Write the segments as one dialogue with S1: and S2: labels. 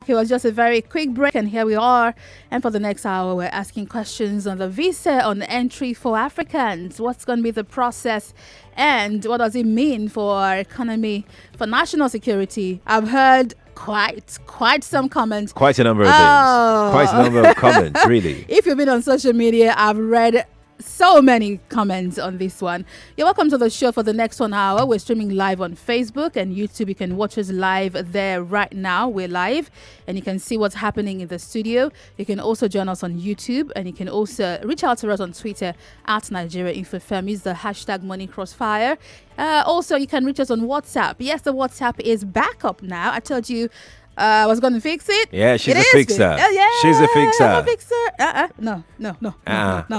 S1: It was just a very quick break, and here we are. And for the next hour, we're asking questions on the visa on entry for Africans. What's going to be the process, and what does it mean for our economy, for national security? I've heard quite some comments.
S2: Quite a number of things. Quite a number of comments, really.
S1: If you've been on social media, I've read so many comments on this one. You're welcome to the show for the next 1 hour. We're streaming live on Facebook and YouTube. You can watch us live there right now. We're live and you can see what's happening in the studio. You can also join us on YouTube, and you can also reach out to us on Twitter at Nigeria Infofem. Use the hashtag Crossfire. Also, you can reach us on WhatsApp. Yes, the WhatsApp is back up now. I told you I was going to fix it.
S2: Yeah, she's a fixer.
S1: Oh, yeah,
S2: she's a fixer.
S1: I'm a fixer. No.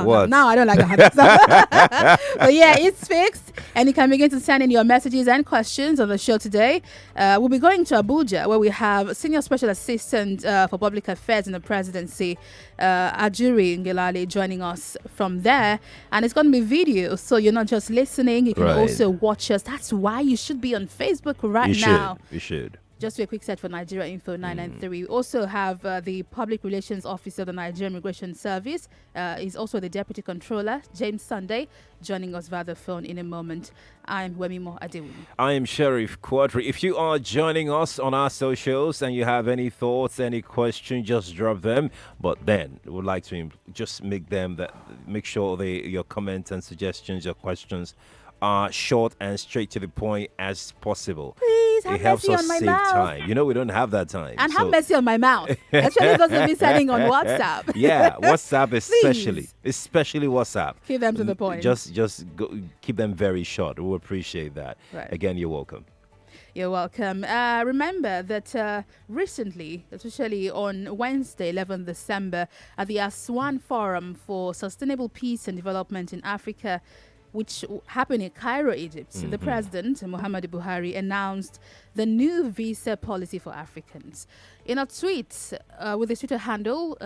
S2: What?
S1: No, I don't like that. But yeah, it's fixed. And you can begin to send in your messages and questions on the show today. We'll be going to Abuja, where we have Senior Special Assistant for Public Affairs in the Presidency, Adewuni, joining us from there. And it's going to be video, so you're not just listening. You can also watch us. That's why you should be on Facebook now.
S2: You should.
S1: Just do a quick set for Nigeria Info 993. We also have the Public Relations Officer of the Nigerian Immigration Service. He's also the Deputy Controller, James Sunday, joining us via the phone in a moment. I'm Wemimo Adewuni.
S2: I am Sheriff Quadry. If you are joining us on our socials and you have any thoughts, any questions, just drop them. But then we would like to just make sure your comments and suggestions, your questions are short and straight to the point as possible.
S1: Please have
S2: it helps
S1: mercy
S2: us
S1: on my
S2: save
S1: mouth.
S2: time. We don't have that time.
S1: And have mercy on my mouth. Actually, those will be sending on WhatsApp.
S2: Yeah, WhatsApp especially WhatsApp.
S1: Keep them to the point.
S2: Just keep them very short. We appreciate that.
S1: Right.
S2: Again, you're welcome.
S1: You're welcome. Remember that recently, especially on Wednesday, 11 December, at the Aswan Forum for Sustainable Peace and Development in Africa, which happened in Cairo, Egypt, the president, Muhammadu Buhari, announced the new visa policy for Africans. In a tweet with his Twitter handle,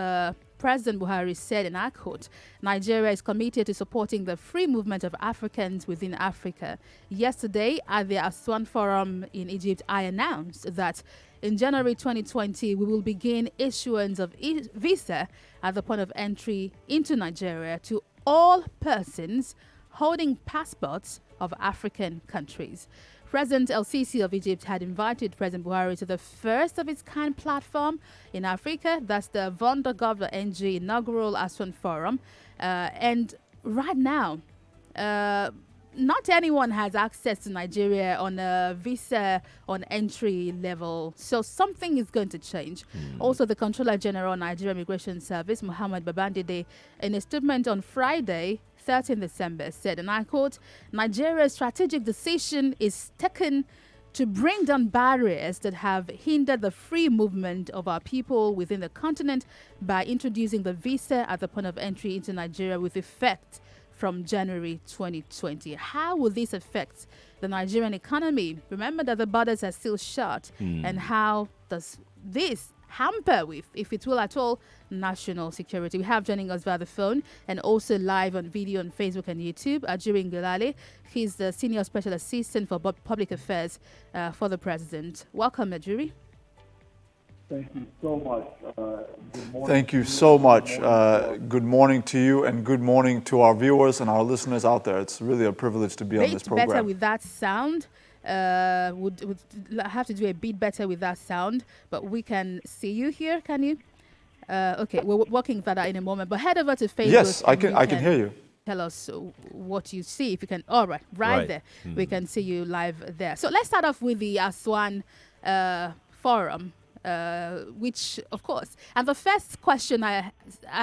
S1: President Buhari said, and I quote, "Nigeria is committed to supporting the free movement of Africans within Africa. Yesterday, at the Aswan Forum in Egypt, I announced that in January 2020, we will begin issuance of visa at the point of entry into Nigeria to all persons holding passports of African countries." President El-Sisi of Egypt had invited President Buhari to the first of its kind platform in Africa. That's the Vonda.gov.ng inaugural Aswan Forum. And right now, not anyone has access to Nigeria on a visa on entry level. So something is going to change. Also, the Controller General of Nigeria Immigration Service, Muhammad Babandide, in a statement on Friday, 13 December, said, and I quote, "Nigeria's strategic decision is taken to bring down barriers that have hindered the free movement of our people within the continent by introducing the visa at the point of entry into Nigeria with effect from January 2020. How will this affect the Nigerian economy? Remember that the borders are still shut. And how does this hamper with, if it will at all, national security? We have joining us via the phone and also live on video on Facebook and YouTube, Adewuni Ngilale. He's the Senior Special Assistant for Public Affairs for the President. Welcome, Adewuni.
S3: Thank you so much. Good morning.
S4: Thank you so much. Good morning to you, and good morning to our viewers and our listeners out there. It's really a privilege to be on this program.
S1: Better with that sound. Would have to do a bit better with that sound, but we can see you here. Can you? Okay, we're working that out in a moment. But head over to Facebook.
S4: Yes, I can hear you.
S1: Tell us what you see. If you can, all right there. We can see you live there. So let's start off with the Aswan Forum. Which, of course, and the first question I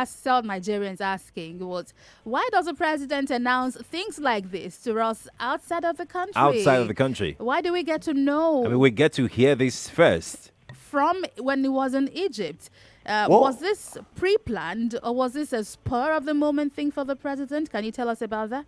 S1: saw Nigerians asking was, why does the president announce things like this to us outside of the country?
S2: Outside of the country.
S1: Why do we get to know?
S2: We get to hear this first.
S1: From when he was in Egypt. Was this pre-planned, or was this a spur of the moment thing for the president? Can you tell us about that?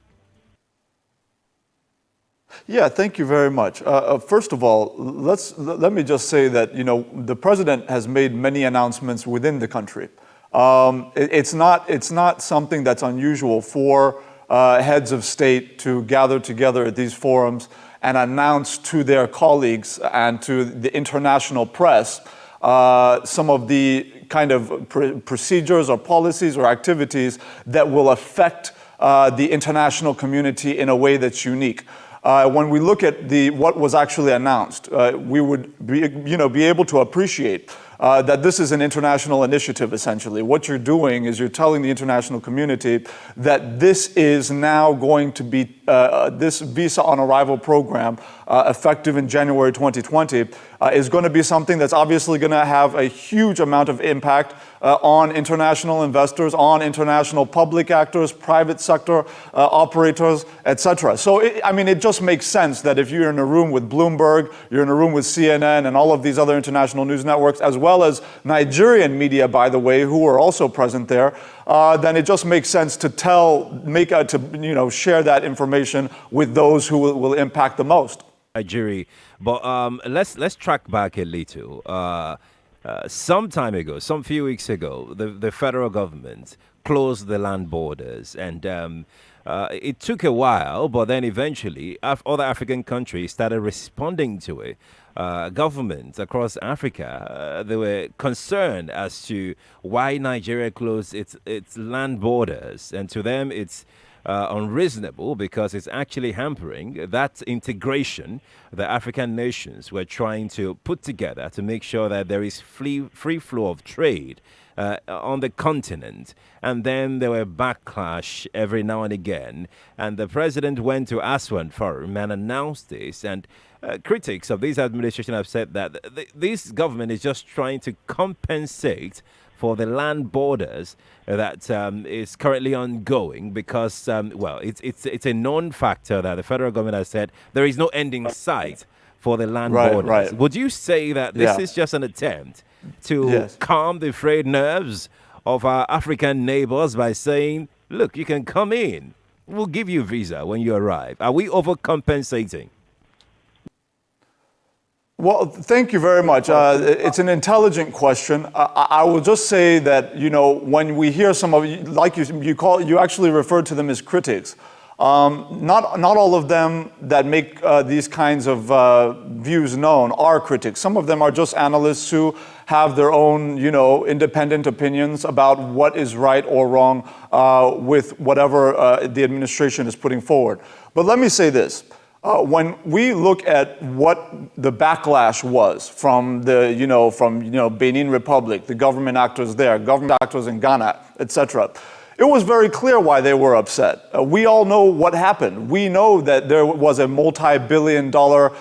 S4: Yeah, thank you very much. First of all, let me just say that, the president has made many announcements within the country. It's not something that's unusual for heads of state to gather together at these forums and announce to their colleagues and to the international press some of the kind of procedures or policies or activities that will affect the international community in a way that's unique. When we look at what was actually announced, we would be able to appreciate that this is an international initiative, essentially. What you're doing is you're telling the international community that this is now going to be, this visa on arrival program, effective in January 2020, is going to be something that's obviously going to have a huge amount of impact on international investors, on international public actors, private sector operators, etc. So, it just makes sense that if you're in a room with Bloomberg, you're in a room with CNN and all of these other international news networks, as well as Nigerian media, by the way, who are also present there, then it just makes sense to share that information with those who will impact the most.
S2: Nigeria. But let's track back a little. Some time ago, some few weeks ago, the federal government closed the land borders, and it took a while, but then eventually other African countries started responding to it. Governments across Africa, they were concerned as to why Nigeria closed its land borders, and to them it's unreasonable because it's actually hampering that integration the African nations were trying to put together to make sure that there is free flow of trade on the continent. And then there were backlash every now and again, and the president went to Aswan Forum and announced this, and critics of this administration have said that this government is just trying to compensate for the land borders that is currently ongoing because, it's a known factor that the federal government has said there is no end in sight for the land borders. Right. Would you say that this is just an attempt to calm the frayed nerves of our African neighbors by saying, look, you can come in, we'll give you a visa when you arrive? Are we overcompensating?
S4: Well, thank you very much. It's an intelligent question. I will just say that, when we hear some of, like you actually referred to them as critics. Not all of them that make these kinds of views known are critics. Some of them are just analysts who have their own, independent opinions about what is right or wrong with whatever the administration is putting forward. But let me say this. When we look at what the backlash was from Benin Republic, the government actors there, government actors in Ghana, etc., it was very clear why they were upset. We all know what happened. We know that there was a multi-billion-dollar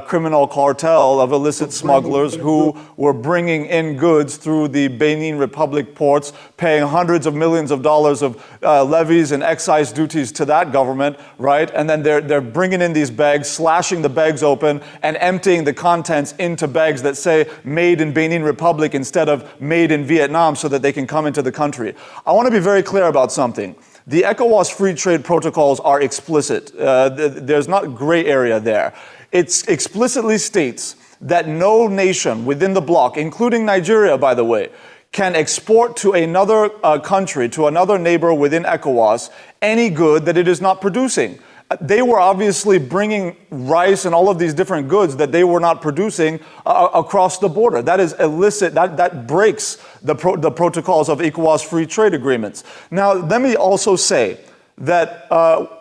S4: criminal cartel of illicit smugglers who were bringing in goods through the Benin Republic ports, paying hundreds of millions of dollars of levies and excise duties to that government, right? And then they're bringing in these bags, slashing the bags open, and emptying the contents into bags that say made in Benin Republic instead of made in Vietnam so that they can come into the country. I want to be very clear about something. The ECOWAS free trade protocols are explicit. There's not gray area there. It explicitly states that no nation within the bloc, including Nigeria, by the way, can export to another country, to another neighbor within ECOWAS, any good that it is not producing. They were obviously bringing rice and all of these different goods that they were not producing across the border. That is illicit. That breaks the protocols of ECOWAS free trade agreements. Now, let me also say that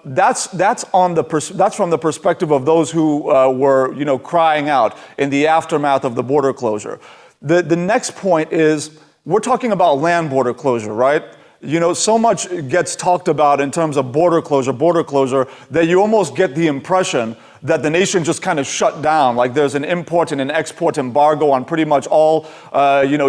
S4: that's from the perspective of those who were crying out in the aftermath of the border closure. The next point is we're talking about land border closure, right? So much gets talked about in terms of border closure, that you almost get the impression that the nation just kind of shut down, like there's an import and an export embargo on pretty much all,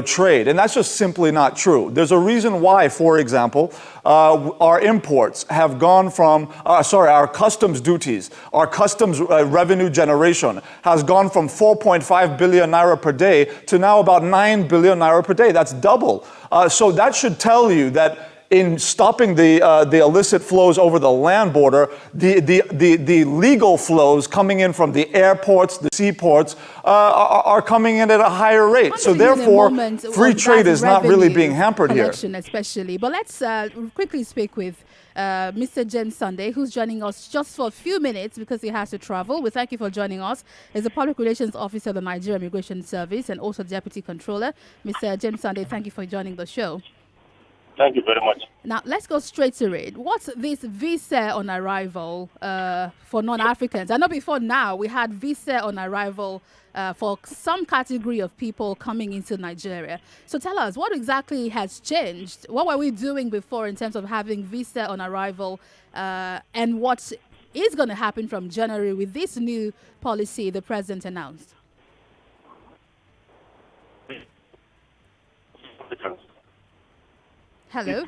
S4: trade. And that's just simply not true. There's a reason why, for example, our imports have gone from, our customs duties, our customs revenue generation has gone from 4.5 billion naira per day to now about 9 billion naira per day. That's double. So that should tell you that in stopping the illicit flows over the land border, the legal flows coming in from the airports, the seaports, are coming in at a higher rate. So therefore, free trade is not really being hampered here.
S1: Especially. But let's quickly speak with Mr. James Sunday, who's joining us just for a few minutes because he has to travel. We thank you for joining us. He's the Public Relations Officer of the Nigeria Immigration Service and also Deputy Controller. Mr. James Sunday, thank you for joining the show.
S5: Thank you very much.
S1: Now, let's go straight to it. What's this visa on arrival for non-Africans? I know before now we had visa on arrival for some category of people coming into Nigeria. So tell us, what exactly has changed? What were we doing before in terms of having visa on arrival and what is going to happen from January with this new policy the president announced? Hello?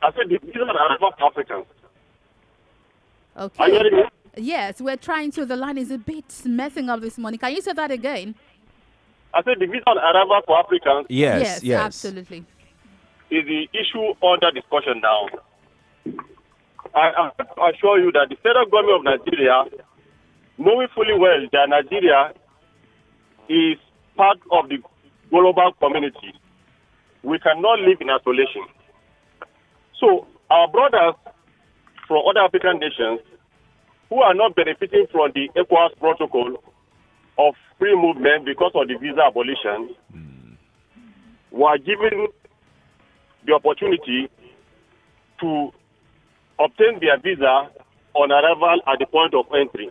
S5: I said these are arrival for Africans.
S1: Okay.
S5: Are you hearing me?
S1: Yes, we're trying to. The line is a bit messing up this morning. Can you say that again?
S5: I said the visa on arrival for Africans
S2: Yes.
S1: Absolutely.
S5: is the issue under discussion now. I assure you that the federal government of Nigeria, knowing fully well that Nigeria is part of the global community, we cannot live in isolation. So our brothers from other African nations who are not benefiting from the ECOWAS protocol of free movement because of the visa abolition were given the opportunity to obtain their visa on arrival at the point of entry.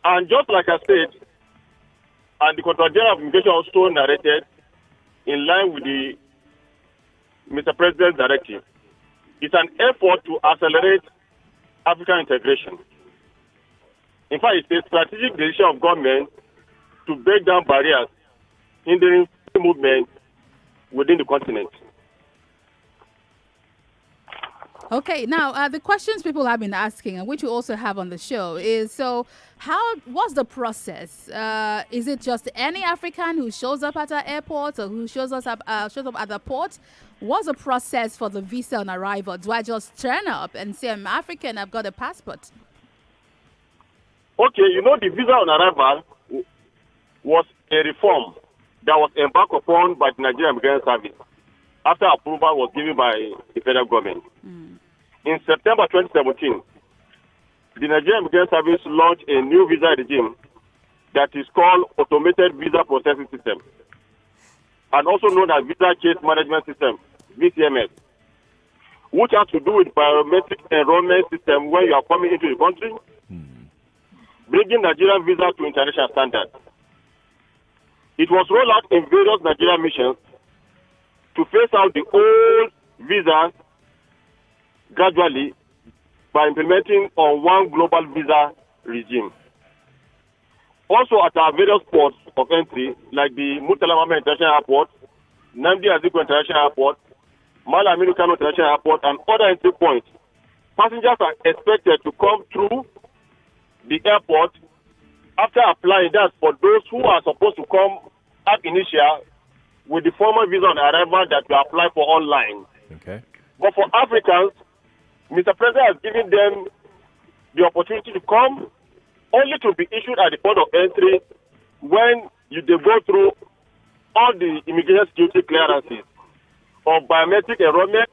S5: And just like I said, and the Controller General of Immigration also narrated in line with the Mr. President's directive, it's an effort to accelerate African integration. In fact, it's a strategic decision of government to break down barriers hindering free movement within the continent.
S1: Okay, now the questions people have been asking, and which we also have on the show, is what's the process? Is it just any African who shows up at our airport or who shows up at the port? What's the process for the visa on arrival? Do I just turn up and say I'm African, I've got a passport?
S5: Okay, the visa on arrival was a reform that was embarked upon by the Nigerian Immigration Service after approval was given by the federal government. In September 2017, the Nigerian Immigration Service launched a new visa regime that is called Automated Visa Processing System, and also known as Visa Case Management System, VCMS, which has to do with biometric enrollment system when you are coming into the country, bringing Nigerian visa to international standards. It was rolled out in various Nigerian missions to phase out the old visas gradually by implementing on one global visa regime. Also at our various ports of entry, like the Murtala Mohammed International Airport, Nnamdi Azikiwe International Airport, Malam Aminu Kano International Airport, and other entry points, passengers are expected to come through the airport after applying. That's for those who are supposed to come ab initio with the formal visa on arrival that you apply for online.
S2: Okay.
S5: But for Africans, Mr. President has given them the opportunity to come only to be issued at the point of entry when they go through all the immigration security clearances of biometric enrollment,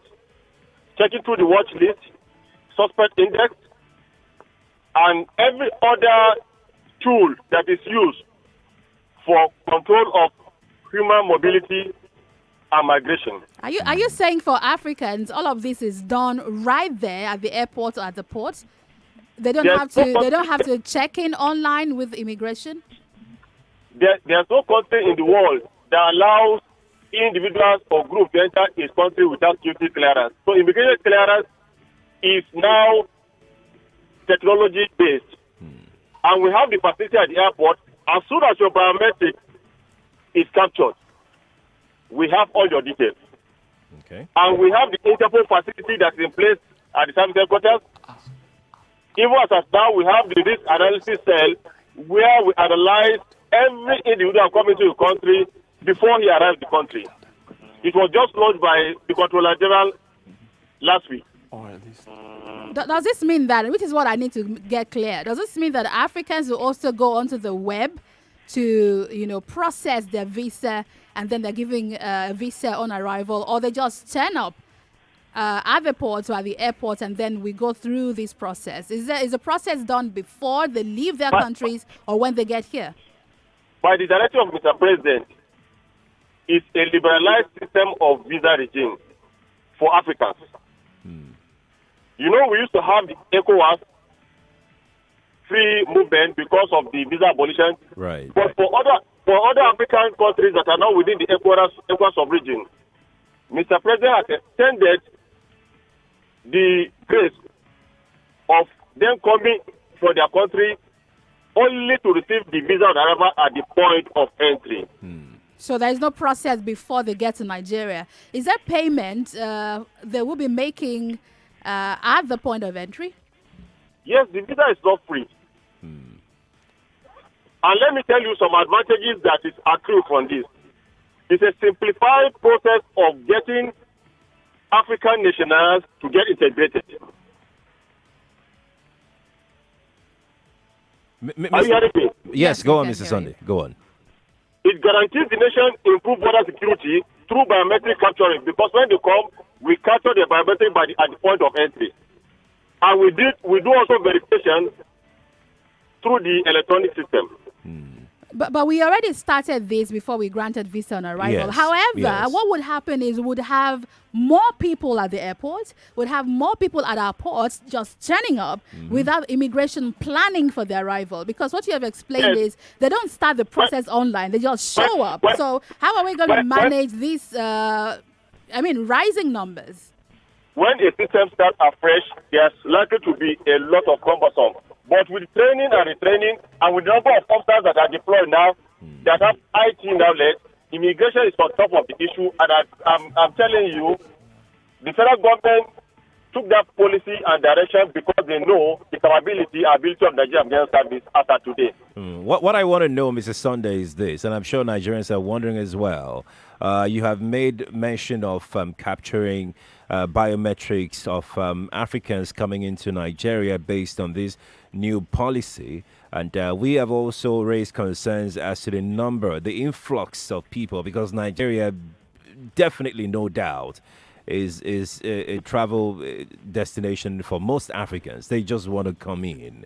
S5: checking through the watch list, suspect index, and every other tool that is used for control of human mobility and migration.
S1: Are you saying for Africans all of this is done right there at the airport or at the port? They don't have to check in online with immigration?
S5: There's no country in the world that allows individuals or groups to enter its country without security clearance. So immigration clearance is now technology based. And we have the facility at the airport. As soon as your biometric is captured, we have all your details.
S2: Okay.
S5: And we have the Interpol facility that's in place at the service headquarters. Even as now, we have the risk analysis cell where we analyze every individual coming to the country before he arrives in the country. It was just launched by the Controller General last week.
S4: Or at least.
S1: Does this mean that, which is what I need to get clear, does this mean that Africans will also go onto the web to, process their visa and then they're giving a visa on arrival, or they just turn up at the ports or at the airport and then we go through this process? Is the process done before they leave their countries or when they get here?
S5: By the directive of Mr. President, it's a liberalized system of visa regime for Africans. We used to have the ECOWAS free movement because of the visa abolition.
S2: Right.
S5: But for other African countries that are now within the ECOWAS sub-region, Mr. President has extended the grace of them coming for their country only to receive the visa on arrival at the point of entry.
S1: So there is no process before they get to Nigeria. Is there payment they will be making at the point of entry?
S5: Yes, the visa is not free. And let me tell you some advantages that is accrued from this. It's a simplified process of getting African nationals to get integrated. Are you hearing me?
S2: Yes, go on,
S1: I
S2: Mr.
S1: can
S2: Sunday. Go on.
S5: It guarantees the nation improved border security through biometric capturing, because when they come, we capture the biometric at the point of entry. And we do also verification through the electronic system.
S1: But we already started this before we granted visa on arrival.
S2: Yes,
S1: However,
S2: yes.
S1: what would happen is we would have more people at the airport, would have more people at our ports just turning up without immigration planning for their arrival. Because what you have explained is they don't start the process online, they just show up. So how are we going to manage these, rising numbers?
S5: When a system starts afresh, there's likely to be a lot of cumbersome. But with training and retraining, and with the number of officers that are deployed now, that have IT knowledge, immigration is on top of the issue. And I'm telling you, the federal government took that policy and direction because they know the capability and ability of Nigerian American service after today.
S2: What I want to know, Mr. Sunday, is this, and I'm sure Nigerians are wondering as well. You have made mention of capturing biometrics of Africans coming into Nigeria based on this new policy. And we have also raised concerns as to the number, the influx of people, because Nigeria definitely, no doubt, is a travel destination for most Africans. They just want to come in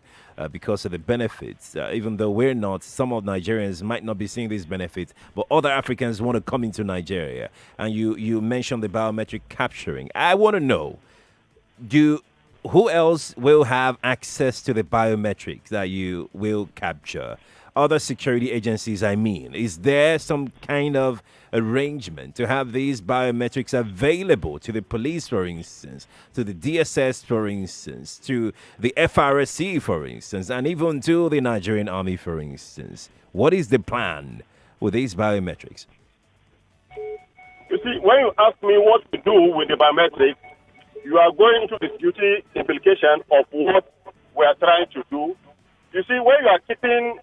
S2: because of the benefits. Even though we're not, some of Nigerians might not be seeing these benefits, but other Africans want to come into Nigeria. And you mentioned the biometric capturing. I want to know, who else will have access to the biometrics that you will capture? Other security agencies, I mean. Is there some kind of arrangement to have these biometrics available to the police, for instance, to the DSS, for instance, to the FRSC, for instance, and even to the Nigerian Army, for instance? What is the plan with these biometrics?
S5: You see, when you ask me what to do with the biometrics, you are going into the security implication of what we are trying to do. You see, when you are keeping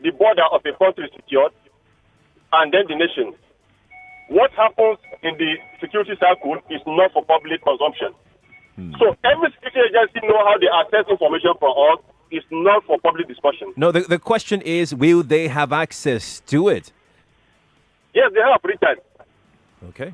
S5: the border of a country secured and then the nation, what happens in the security circle is not for public consumption. So every security agency know how they access information from us. It's not for public discussion.
S2: No, the question is, will they have access to it?
S5: Yes, they have written.
S2: Okay.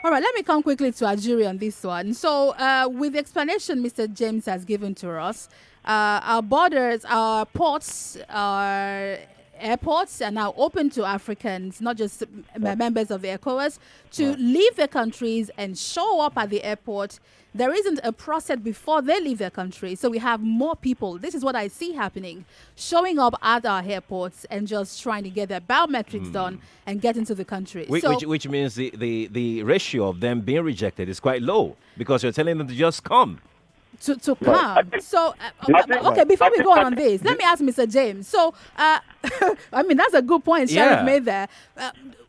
S1: All right, let me come quickly to Ajuri on this one. So with the explanation Mr. James has given to us, our borders, our ports, our airports are now open to Africans, not just members of the ECOWAS, to leave their countries and show up at the airport. There isn't a process before they leave their country. So we have more people. This is what I see happening, showing up at our airports and just trying to get their biometrics done and get into the country.
S2: Which means the ratio of them being rejected is quite low because you're telling them to just come.
S1: To come. So, okay, before we go on this, let me ask Mr. James. So, I mean, that's a good point Sheriff made there.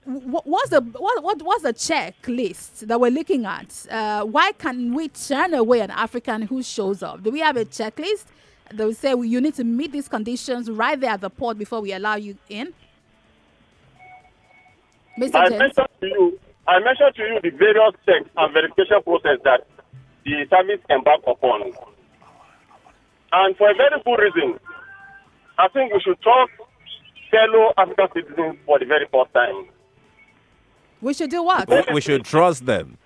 S1: What's the checklist that we're looking at? Why can we turn away an African who shows up? Do we have a checklist? They will say, you need to meet these conditions right there at the port before we allow you in? Mr. James?
S5: I mentioned to you the various checks and verification process that the service embark upon. And for a very good reason, I think we should trust fellow African citizens for the very first time.
S1: We should do what?
S2: We should trust them.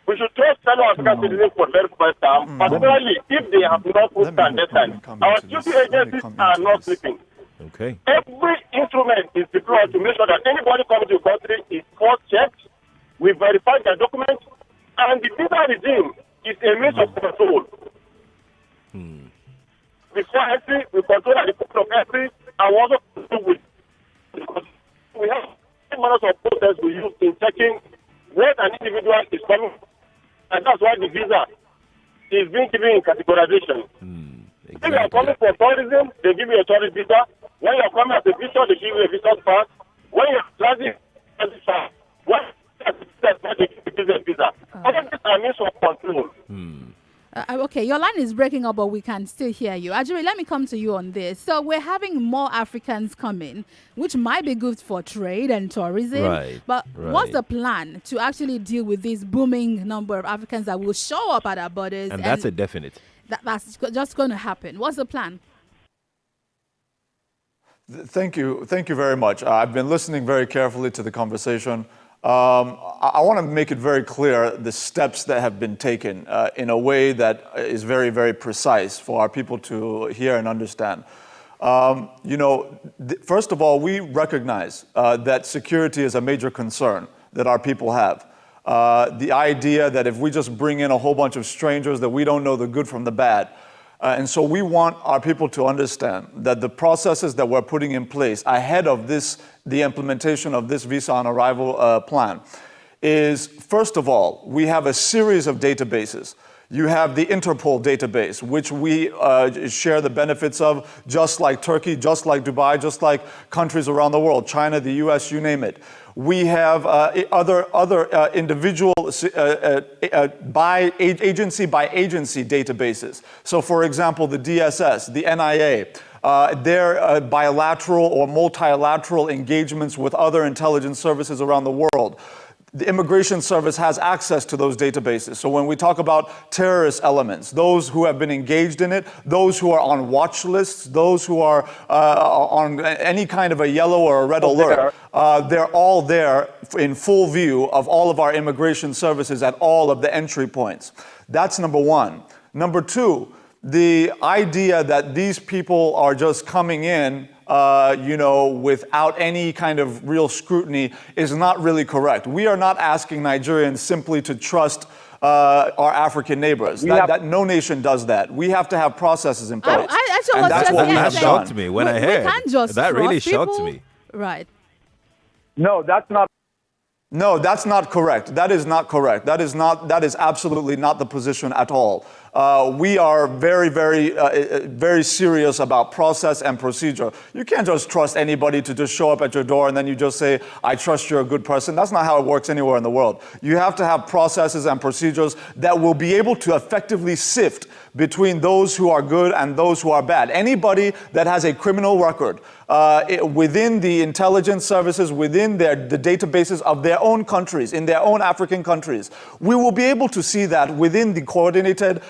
S5: We should trust fellow African citizens for the very first time, particularly if they have not put stand that time. Our security agencies are not sleeping.
S2: Okay.
S5: Every instrument is deployed to make sure that anybody coming to the country is first checked, we verify their documents, and the visa regime is a means of control. Before entry, we control at the point of entry, and we also control with. We have manners of process we use in checking where an individual is coming, and that's why the visa is being given in categorization. If you are coming for tourism, they give you a tourist visa. When you are coming as a visitor, they give you a visitor's pass. When you are transit, pass. When you are they give you a visa. All of these are means of control.
S1: Okay, your line is breaking up, but we can still hear you. Adewuni, let me come to you on this. So we're having more Africans coming, which might be good for trade and tourism.
S2: Right.
S1: But what's the plan to actually deal with this booming number of Africans that will show up at our borders?
S2: And that's a definite.
S1: That's just going to happen. What's the plan?
S4: Thank you very much. I've been listening very carefully to the conversation. I want to make it very clear the steps that have been taken in a way that is very, very precise for our people to hear and understand. First of all, we recognize that security is a major concern that our people have. The idea that if we just bring in a whole bunch of strangers that we don't know the good from the bad. And so we want our people to understand that the processes that we're putting in place ahead of the implementation of this visa on arrival plan is, first of all, we have a series of databases. You have the Interpol database, which we share the benefits of, just like Turkey, just like Dubai, just like countries around the world, China, the US, you name it. We have other individual agency by agency databases. So, for example, the DSS, the NIA, their bilateral or multilateral engagements with other intelligence services around the world. The Immigration Service has access to those databases. So when we talk about terrorist elements, those who have been engaged in it, those who are on watch lists, those who are on any kind of a yellow or a red alert, they're all there in full view of all of our immigration services at all of the entry points. That's number one. Number two, the idea that these people are just coming in without any kind of real scrutiny is not really correct. We are not asking Nigerians simply to trust our African neighbors. That no nation does that. We have to have processes in place.
S2: That shocked me when I heard. That really shocked me.
S1: Right.
S3: No, that's not.
S4: No, that's not correct. That is not correct. That is absolutely not the position at all. We are very, very, very serious about process and procedure. You can't just trust anybody to just show up at your door and then you just say, I trust you're a good person. That's not how it works anywhere in the world. You have to have processes and procedures that will be able to effectively sift between those who are good and those who are bad. Anybody that has a criminal record within the intelligence services, within the databases of their own countries, in their own African countries, we will be able to see that within the coordinated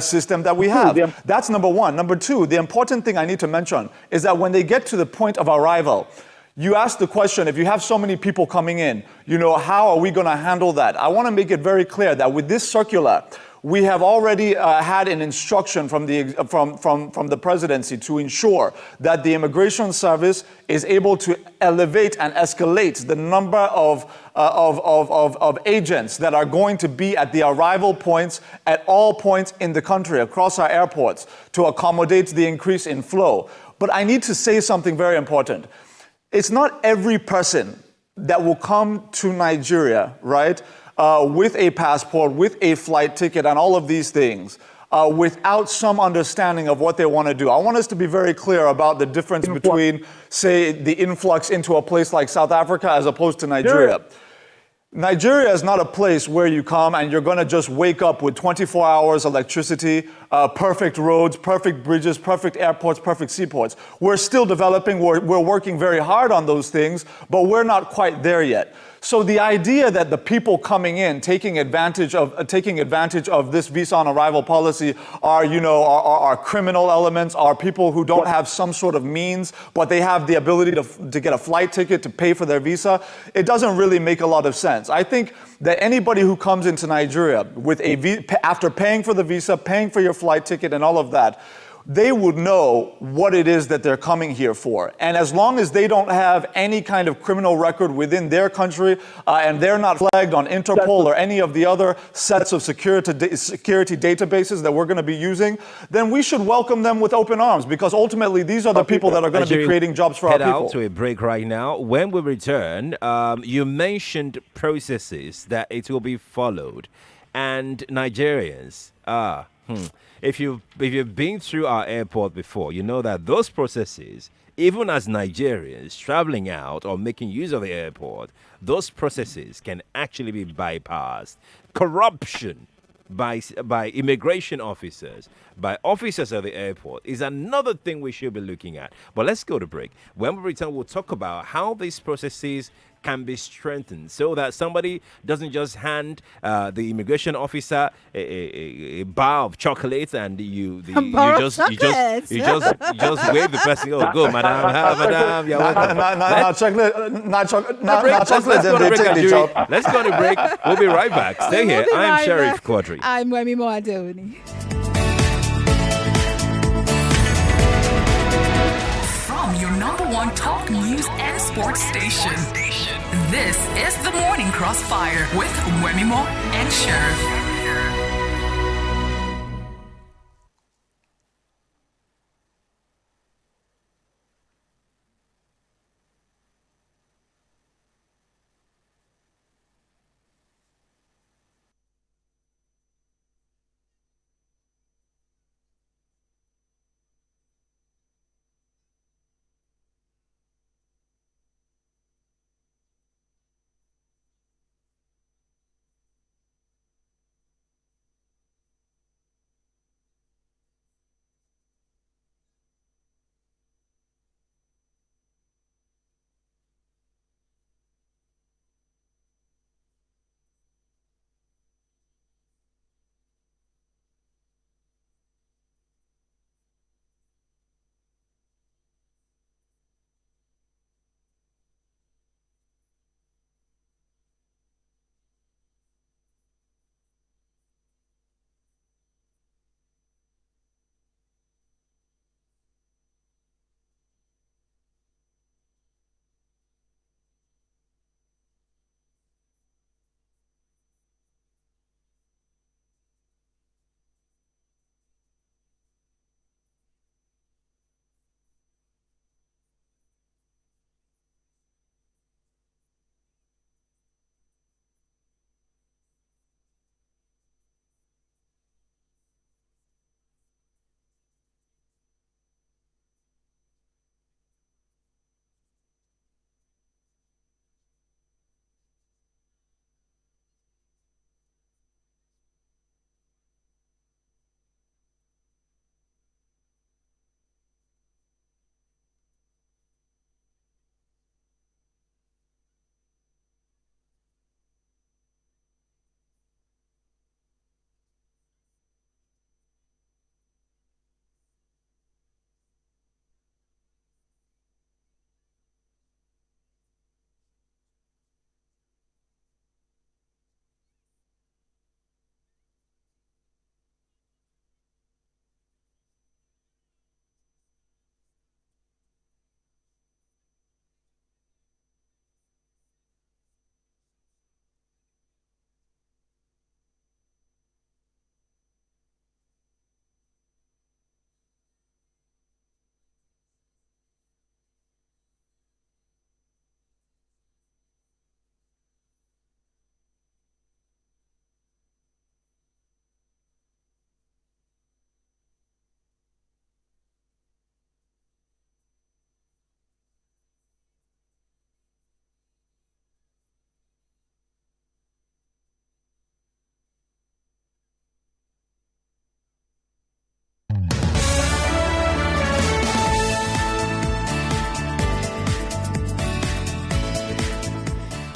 S4: system that we have. That's number one. Number two, the important thing I need to mention is that when they get to the point of arrival, you ask the question, if you have so many people coming in, how are we going to handle that? I want to make it very clear that with this circular, we have already had an instruction from the presidency to ensure that the Immigration Service is able to elevate and escalate the number of agents that are going to be at the arrival points at all points in the country, across our airports, to accommodate the increase in flow. But I need to say something very important. It's not every person that will come to Nigeria, right? With a passport, with a flight ticket, and all of these things, without some understanding of what they want to do. I want us to be very clear about the difference between, say, the influx into a place like South Africa as opposed to Nigeria. Nigeria is not a place where you come and you're going to just wake up with 24 hours electricity, perfect roads, perfect bridges, perfect airports, perfect seaports. We're still developing. We're working very hard on those things, but we're not quite there yet. So the idea that the people coming in taking advantage of this visa on arrival policy are, are criminal elements, are people who don't have some sort of means, but they have the ability to get a flight ticket to pay for their visa, it doesn't really make a lot of sense. I think that anybody who comes into Nigeria with after paying for the visa, paying for your flight ticket and all of that, they would know what it is that they're coming here for. And as long as they don't have any kind of criminal record within their country and they're not flagged on Interpol or any of the other sets of security databases that we're going to be using, then we should welcome them with open arms, because ultimately these are the people that are going to be creating jobs for our people.
S2: Head out to a break right now. When we return, you mentioned processes that it will be followed, and Nigerians If you've been through our airport before, you know that those processes, even as Nigerians traveling out or making use of the airport, those processes can actually be bypassed. Corruption by immigration officers, by officers at the airport, is another thing we should be looking at. But let's go to break. When we return, we'll talk about how these processes can be strengthened so that somebody doesn't just hand the immigration officer a bar of chocolates and you just wave the person. Oh, go, madam, madam.
S4: Not chocolate.
S2: Let's go to break. We'll be right back. Stay here. I'm Sheriff Quadry.
S1: I'm Wemimo Adewuni.
S6: From your number one talk news and sports station. This is the Morning Crossfire with Wemimo and Sheriff.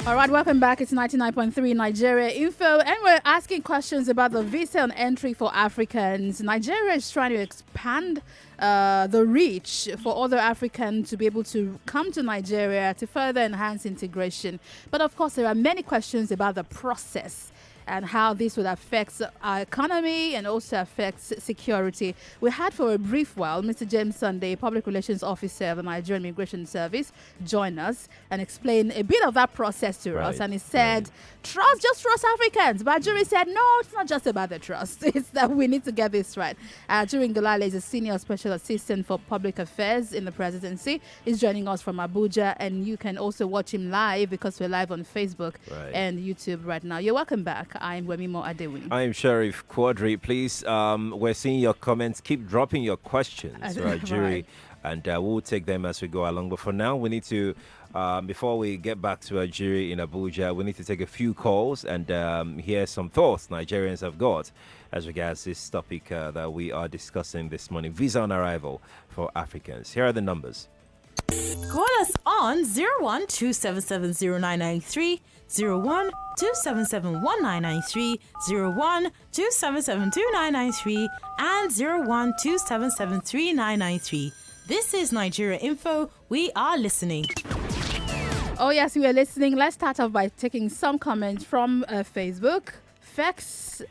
S1: All right, welcome back. It's 99.3 Nigeria Info, and we're asking questions about the visa on entry for Africans. Nigeria is trying to expand the reach for other Africans to be able to come to Nigeria to further enhance integration. But of course, there are many questions about the process and how this would affect our economy and also affects security. We had for a brief while Mr. James Sunday, Public Relations Officer of the Nigerian Immigration Service, join us and explain a bit of that process to us. And he said, just trust Africans. But Jury said, no, it's not just about the trust. It's that we need to get this right. During Galale is a Senior Special Assistant for Public Affairs in the Presidency. He's joining us from Abuja, and you can also watch him live because we're live on Facebook and YouTube right now. You're welcome back. I'm Wemimo Adewuni.
S2: I'm Sheriff Quadry. Please, we're seeing your comments. Keep dropping your questions, Jury, and we'll take them as we go along. But for now, we need to, before we get back to our jury in Abuja, we need to take a few calls and hear some thoughts Nigerians have got as regards this topic that we are discussing this morning, visa on arrival for Africans. Here are the numbers.
S7: Call us on 0127709993, 0127719993, 0127729993, and 0127739993. This is Nigeria Info. We are listening.
S1: Oh, yes, we are listening. Let's start off by taking some comments from Facebook. Fex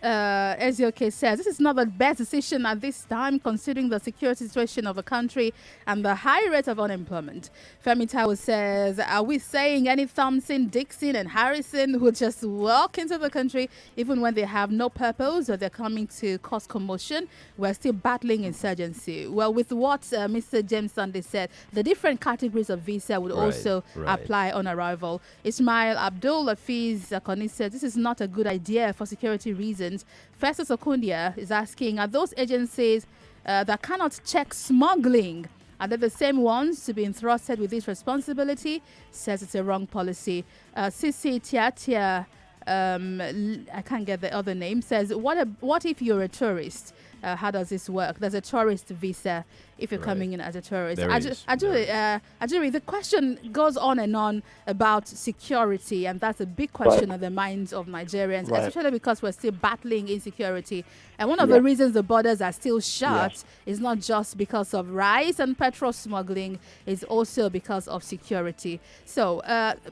S1: SOK says, this is not the best decision at this time considering the security situation of the country and the high rate of unemployment. Femi Tao says, are we saying any Thompson, Dixon and Harrison who just walk into the country even when they have no purpose or they're coming to cause commotion? We're still battling insurgency. Well, with what Mr. James Sunday said, the different categories of visa would also apply on arrival. Ismail Abdul Hafiz Akoni says, this is not a good idea for security reasons. Festus Okundia is asking, are those agencies that cannot check smuggling, are they the same ones to be entrusted with this responsibility? Says it's a wrong policy. Sisi Tiatia, I can't get the other name, says, what if you're a tourist? How does this work? There's a tourist visa if you're coming in as a tourist. Ajuri, the question goes on and on about security, and that's a big question on the minds of Nigerians, especially because we're still battling insecurity. And one of the reasons the borders are still shut is not just because of rice and petrol smuggling, it's also because of security. So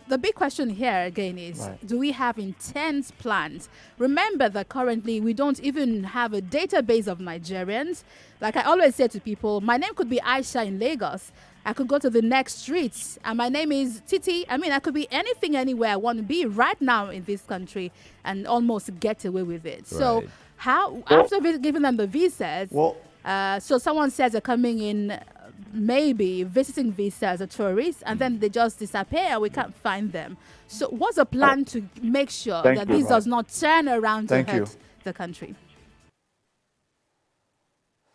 S1: the big question here again is, do we have intense plans? Remember that currently we don't even have a database of Nigerians. Like I always say to people, my name could be Aisha in Lagos. I could go to the next streets and my name is Titi. I mean, I could be anything, anywhere I want to be right now in this country and almost get away with it. So how, after giving them the visas, so someone says they're coming in, maybe visiting visa as a tourist, and then they just disappear and we can't find them. So what's the plan to make sure that this does not turn around to hurt the country?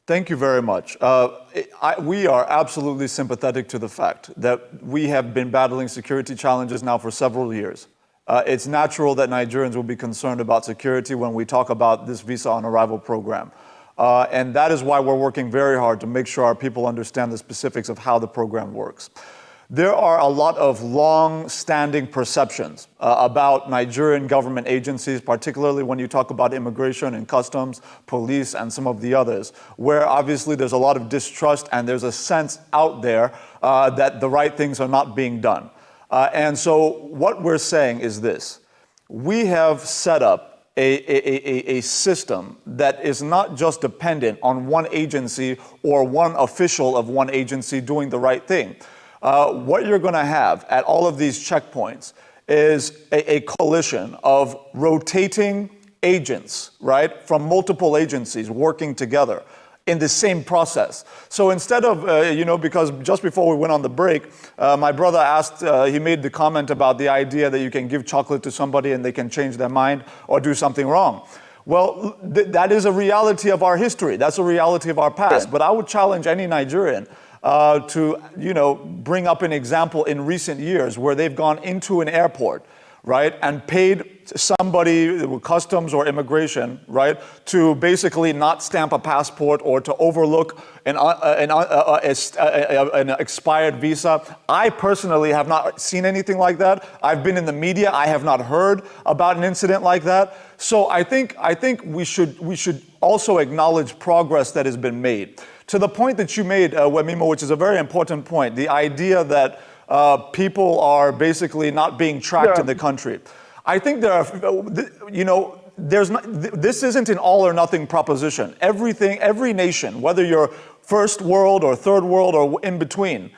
S4: Thank you very much. We are absolutely sympathetic to the fact that we have been battling security challenges now for several years. It's natural that Nigerians will be concerned about security when we talk about this visa on arrival program. And that is why we're working very hard to make sure our people understand the specifics of how the program works. There are a lot of long-standing perceptions about Nigerian government agencies, particularly when you talk about immigration and customs, police, and some of the others, where obviously there's a lot of distrust and there's a sense out there that the right things are not being done. And so what we're saying is this. We have set up a system that is not just dependent on one agency or one official of one agency doing the right thing. What you're going to have at all of these checkpoints is a coalition of rotating agents, right, from multiple agencies working together in the same process. So instead of, because just before we went on the break, my brother asked, he made the comment about the idea that you can give chocolate to somebody and they can change their mind or do something wrong. Well, that is a reality of our history. That's a reality of our past. But I would challenge any Nigerian to, bring up an example in recent years where they've gone into an airport, right, and paid somebody with customs or immigration, right, to basically not stamp a passport or to overlook an expired visa. I personally have not seen anything like that. I've been in the media. I have not heard about an incident like that. So I think we should also acknowledge progress that has been made. To the point that you made, Wemimo, which is a very important point, the idea that people are basically not being tracked in the country. I think there are, this isn't an all or nothing proposition. Every nation, whether you're first world or third world or in between,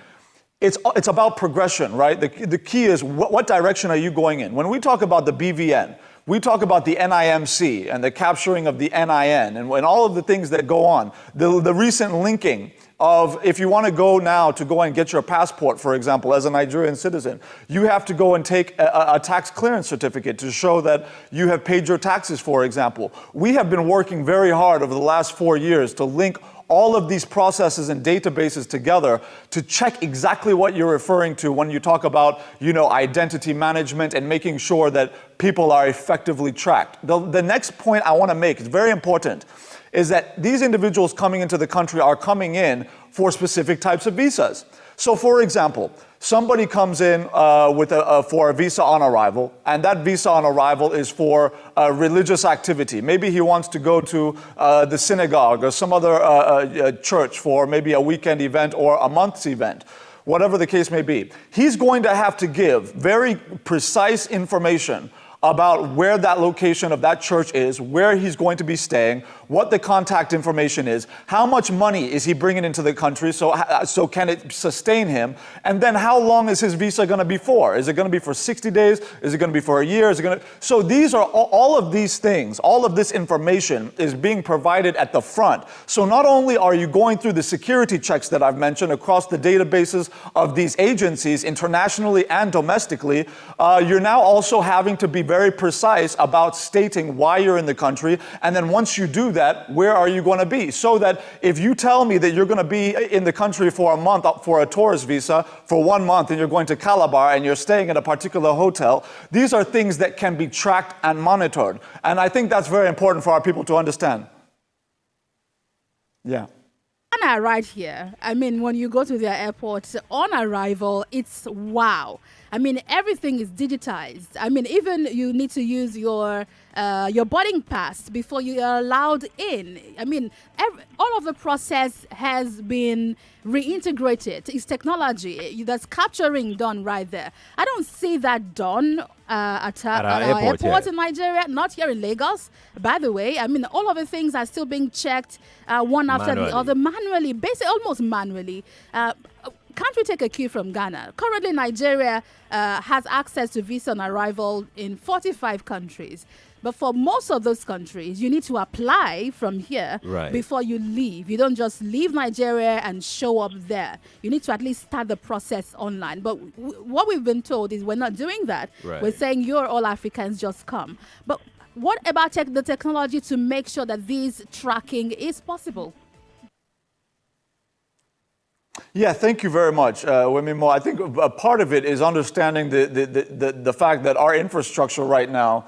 S4: it's about progression, right? The key is what direction are you going in? When we talk about the BVN, we talk about the NIMC and the capturing of the NIN and all of the things that go on. The recent linking of, if you want to go now to go and get your passport, for example, as a Nigerian citizen, you have to go and take a tax clearance certificate to show that you have paid your taxes, for example. We have been working very hard over the last 4 years to link all of these processes and databases together to check exactly what you're referring to when you talk about, identity management and making sure that people are effectively tracked. The next point I want to make is very important, is that these individuals coming into the country are coming in for specific types of visas. So, for example, somebody comes in for a visa on arrival, and that visa on arrival is for religious activity. Maybe he wants to go to the synagogue or some other church for maybe a weekend event or a month's event, whatever the case may be. He's going to have to give very precise information about where that location of that church is, where he's going to be staying, what the contact information is, how much money is he bringing into the country, so can it sustain him, and then how long is his visa going to be for? Is it going to be for 60 days? Is it going to be for a year? So these are all of these things, all of this information is being provided at the front. So not only are you going through the security checks that I've mentioned across the databases of these agencies internationally and domestically, you're now also having to be very precise about stating why you're in the country, and then once you do that, where are you going to be? So that if you tell me that you're going to be in the country for a month for a tourist visa for 1 month and you're going to Calabar and you're staying at a particular hotel, these are things that can be tracked and monitored. And I think that's very important for our people to understand. Yeah.
S1: When I arrive here, when you go to their airport, on arrival, it's wow. Everything is digitized. Even you need to use your boarding pass before you are allowed in. All of the process has been reintegrated. It's technology that's capturing done right there. I don't see that done at our airport in Nigeria, not here in Lagos. By the way, all of the things are still being checked one after the other manually, basically almost manually. Can't we take a cue from Ghana? Currently, Nigeria has access to visa on arrival in 45 countries. But for most of those countries, you need to apply from here before you leave. You don't just leave Nigeria and show up there. You need to at least start the process online. But what we've been told is we're not doing that. We're saying you're all Africans, just come. But what about the technology to make sure that this tracking is possible?
S4: Yeah, thank you very much, Wemimo. I think a part of it is understanding the fact that our infrastructure right now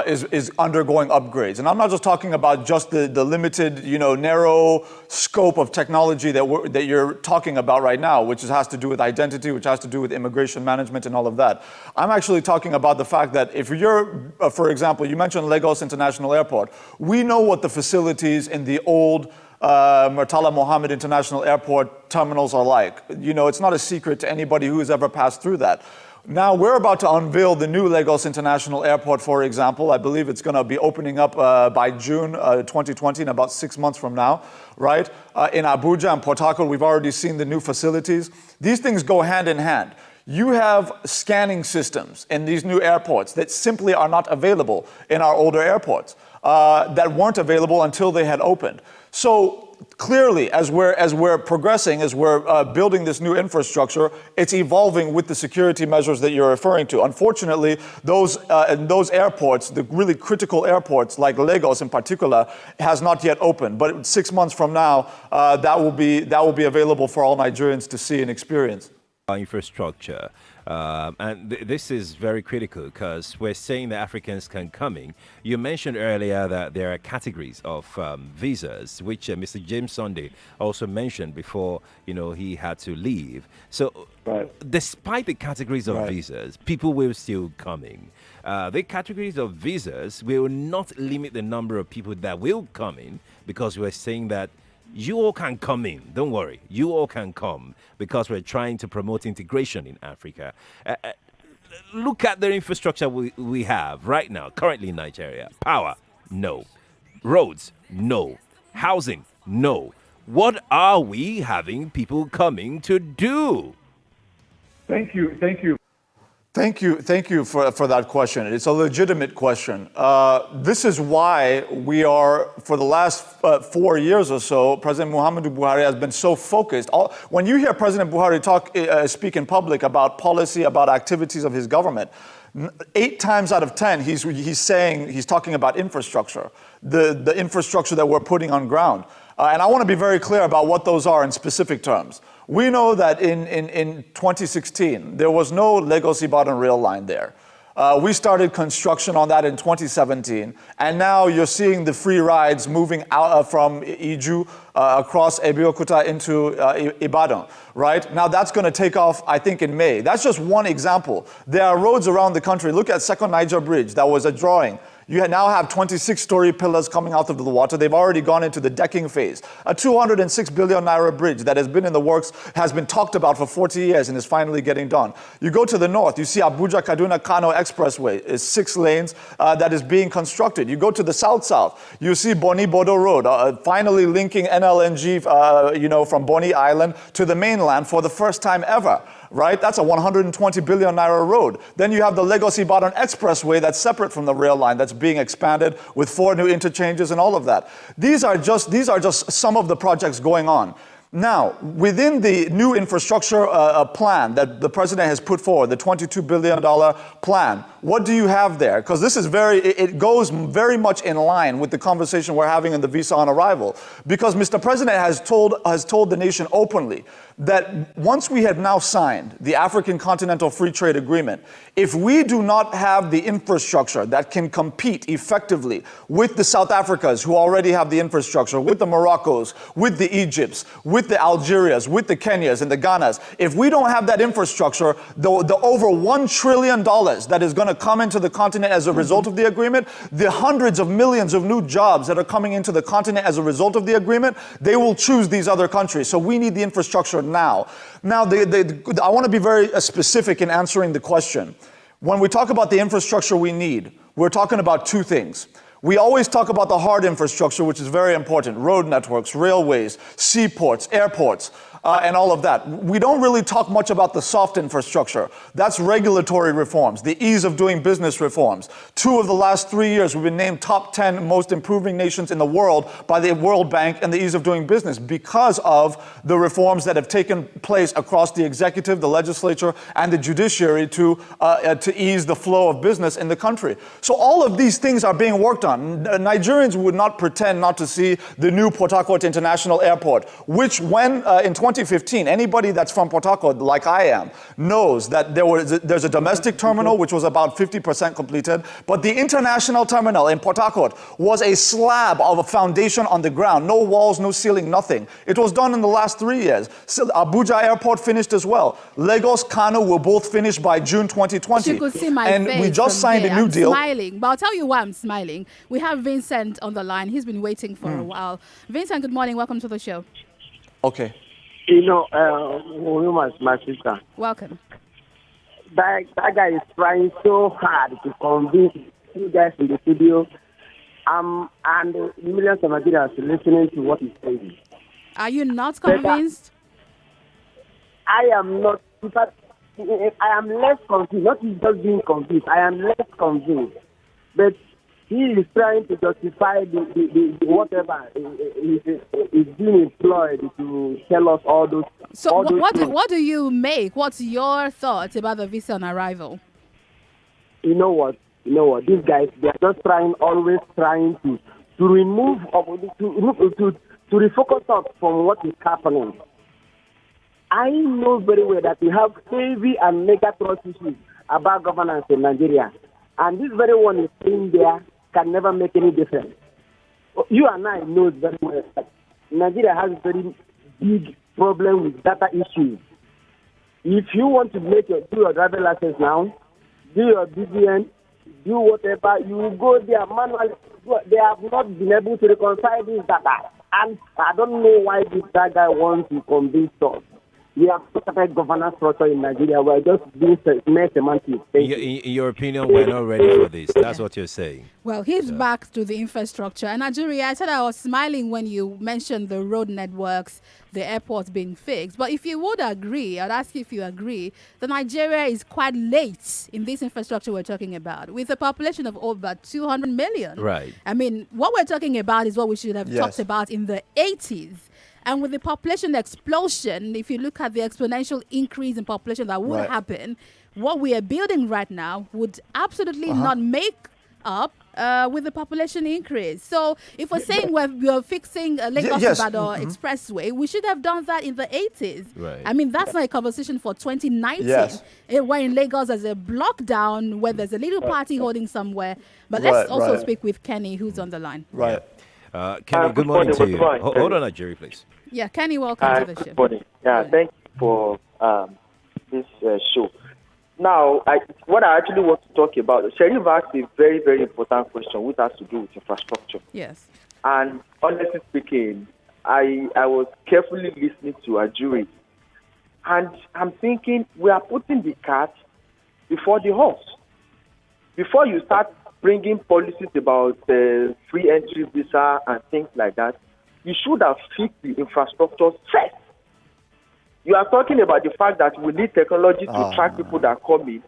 S4: is undergoing upgrades. And I'm not just talking about just the limited, narrow scope of technology that you're talking about right now, which has to do with identity, which has to do with immigration management and all of that. I'm actually talking about the fact that if you're, for example, you mentioned Lagos International Airport. We know what the facilities in the old Murtala Mohammed International Airport terminals are like. It's not a secret to anybody who has ever passed through that. Now, we're about to unveil the new Lagos International Airport, for example. I believe it's going to be opening up by June 2020, in about 6 months from now, right? In Abuja and Port Harcourt, we've already seen the new facilities. These things go hand in hand. You have scanning systems in these new airports that simply are not available in our older airports, that weren't available until they had opened. So clearly, as we're progressing, as we're building this new infrastructure, it's evolving with the security measures that you're referring to. Unfortunately, those airports, the really critical airports like Lagos in particular, has not yet opened. But 6 months from now, that will be available for all Nigerians to see and experience.
S2: Infrastructure. This is very critical because we're saying that Africans can come in. You mentioned earlier that there are categories of visas, which Mr. James Sunday also mentioned before, he had to leave. So despite the categories of visas, people will still come in. The categories of visas will not limit the number of people that will come in, because we're saying that you all can come in. Don't worry. You all can come, because we're trying to promote integration in Africa. Look at the infrastructure we have right now, currently in Nigeria. Power, no. Roads, no. Housing, no. What are we having people coming to do?
S3: Thank you.
S4: Thank you for that question. It's a legitimate question. This is why we are, for the last 4 years or so, President Muhammadu Buhari has been so focused. When you hear President Buhari speak in public about policy, about activities of his government, 8 times out of 10, he's talking about infrastructure, the infrastructure that we're putting on ground. And I want to be very clear about what those are in specific terms. We know that in 2016, there was no Lagos-Ibadan rail line there. We started construction on that in 2017, and now you're seeing the free rides moving out from Iju across Abeokuta into Ibadan, right? Now that's going to take off, I think, in May. That's just one example. There are roads around the country. Look at Second Niger Bridge. That was a drawing. You now have 26-story pillars coming out of the water. They've already gone into the decking phase. A 206 billion naira bridge that has been in the works, has been talked about for 40 years and is finally getting done. You go to the north, you see Abuja-Kaduna-Kano Expressway is 6 lanes that is being constructed. You go to the south-south, you see Boni-Bodo Road, finally linking NLNG, from Boni Island to the mainland for the first time ever. Right? That's a 120 billion naira road. Then you have the Lagos-Ibadan Expressway that's separate from the rail line, that's being expanded with 4 new interchanges and all of that. These are just some of the projects going on. Now, within the new infrastructure plan that the president has put forward, the $22 billion plan, what do you have there? Because this is it goes very much in line with the conversation we're having in the visa on arrival. Because Mr. President has told the nation openly that once we have now signed the African Continental Free Trade Agreement, if we do not have the infrastructure that can compete effectively with the South Africas who already have the infrastructure, with the Moroccos, with the Egypts, with the Algerias, with the Kenyas and the Ghanas, if we don't have that infrastructure, the over $1 trillion that is going to come into the continent as a result of the agreement, the hundreds of millions of new jobs that are coming into the continent as a result of the agreement, they will choose these other countries. So we need the infrastructure now. Now, I want to be very specific in answering the question. When we talk about the infrastructure we need, we're talking about 2 things. We always talk about the hard infrastructure, which is very important: road networks, railways, seaports, airports, and all of that. We don't really talk much about the soft infrastructure. That's regulatory reforms, the ease of doing business reforms. 2 of the last 3 years, we've been named top 10 most improving nations in the world by the World Bank and the ease of doing business because of the reforms that have taken place across the executive, the legislature, and the judiciary to ease the flow of business in the country. So all of these things are being worked on. Nigerians would not pretend not to see the new Port Harcourt International Airport, which when in 2015, anybody that's from Port Harcourt, like I am, knows that there's a domestic terminal which was about 50% completed, but the international terminal in Port Harcourt was a slab of a foundation on the ground, no walls, no ceiling, nothing. It was done in the last 3 years. So Abuja Airport finished as well. Lagos, Kano will both finish by June 2020.
S1: You could see my
S4: and
S1: face
S4: we just signed a new
S1: I'm
S4: deal.
S1: Smiling, but I'll tell you why I'm smiling. We have Vincent on the line. He's been waiting for a while. Vincent, good morning. Welcome to the show.
S4: Okay.
S5: My sister.
S1: Welcome.
S5: That guy is trying so hard to convince you guys in the studio, and millions of Nigerians listening to what he's saying.
S1: Are you not convinced?
S5: I am not. In fact, I am less convinced. Not just being convinced. I am less convinced. But he is trying to justify the whatever is being employed to tell us all those.
S1: So
S5: all those
S1: what do you make? What's your thoughts about the visa on arrival?
S5: You know what? These guys, they are just always trying to remove or to refocus us from what is happening.
S8: I know very well that we have heavy and mega trust issues about governance in Nigeria. And this very one is in there can never make any difference. You and I know very well that Nigeria has a very big problem with data issues. If you want to do your driver license now, do your BVN, do whatever, you will go there manually. They have not been able to reconcile this data. And I don't know why this guy wants to convince us. We have started governance structure in Nigeria. We're just doing mere semantics.
S2: In your opinion, we're not ready for this. That's what you're saying.
S1: Well, he's back to the infrastructure. And Nigeria, I said I was smiling when you mentioned the road networks, the airports being fixed. But if you would agree, I'd ask you if you agree, that Nigeria is quite late in this infrastructure we're talking about, with a population of over 200 million.
S2: Right.
S1: I mean, what we're talking about is what we should have talked about in the 80s. And with the population explosion, if you look at the exponential increase in population that would happen, what we are building right now would absolutely not make up with the population increase. So if we're saying we're fixing Lagos-Ibadan expressway, we should have done that in the 80s.
S2: Right.
S1: I mean, that's not a conversation for 2019. Where in Lagos there's a lockdown, where there's a little party holding somewhere. But let's also speak with Kenny, who's on the line.
S2: Right. Kenny, good morning to you. Hold on, Jerry, please.
S1: Yeah, Kenny, welcome to the show.
S9: Good morning. Yeah, thank you for this show. Now, what I actually want to talk about, Sheriff asked a very, very important question, which has to do with infrastructure.
S1: Yes.
S9: And honestly speaking, I was carefully listening to Adewuni, and I'm thinking we are putting the cart before the horse. Before you start bringing policies about free entry visa and things like that, you should have fixed the infrastructure first. You are talking about the fact that we need technology to track people that come in,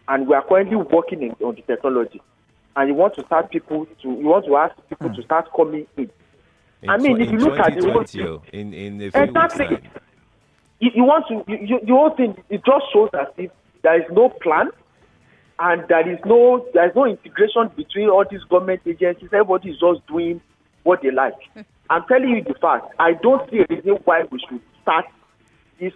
S9: and we are currently working on the technology. And you want to ask people to start coming in. I mean, if you look at the whole thing,
S2: in a few weeks time.
S9: The whole thing, it just shows as if there is no plan, and there is no integration between all these government agencies. Everybody is just doing what they like. I'm telling you the fact. I don't see a reason why we should start this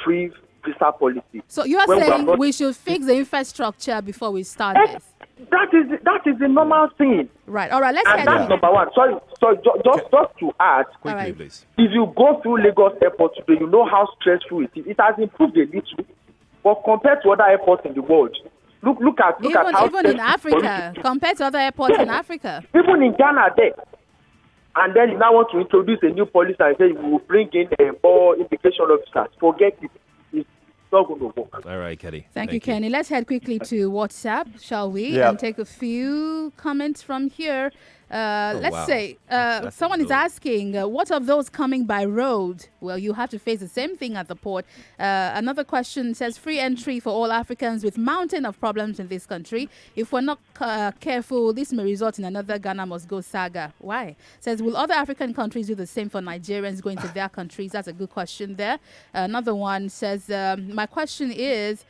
S9: free visa policy.
S1: So you are saying we should fix the infrastructure before we start this?
S9: That is the normal thing.
S1: Right. All right. Let's
S9: and that's number one. Sorry. Just to add,
S2: quickly, please.
S9: If you go through Lagos Airport today, you know how stressful it is. It has improved a little, but compared to other airports in the world, look at how
S1: even in Africa, compared to other airports in Africa,
S9: even in Ghana, there. And then you now want to introduce a new policy and say you will bring in more immigration officers. Forget it. It's not going to work.
S2: All right, Kenny.
S1: Thank you, Kenny. Let's head quickly to WhatsApp, shall we? And take a few comments from here. Someone is asking, what of those coming by road? Well, you have to face the same thing at the port. Another question says, free entry for all Africans with mountain of problems in this country. If we're not careful, this may result in another Ghana must go saga. Why? Says, will other African countries do the same for Nigerians going to their countries? That's a good question there. Another one says, my question is...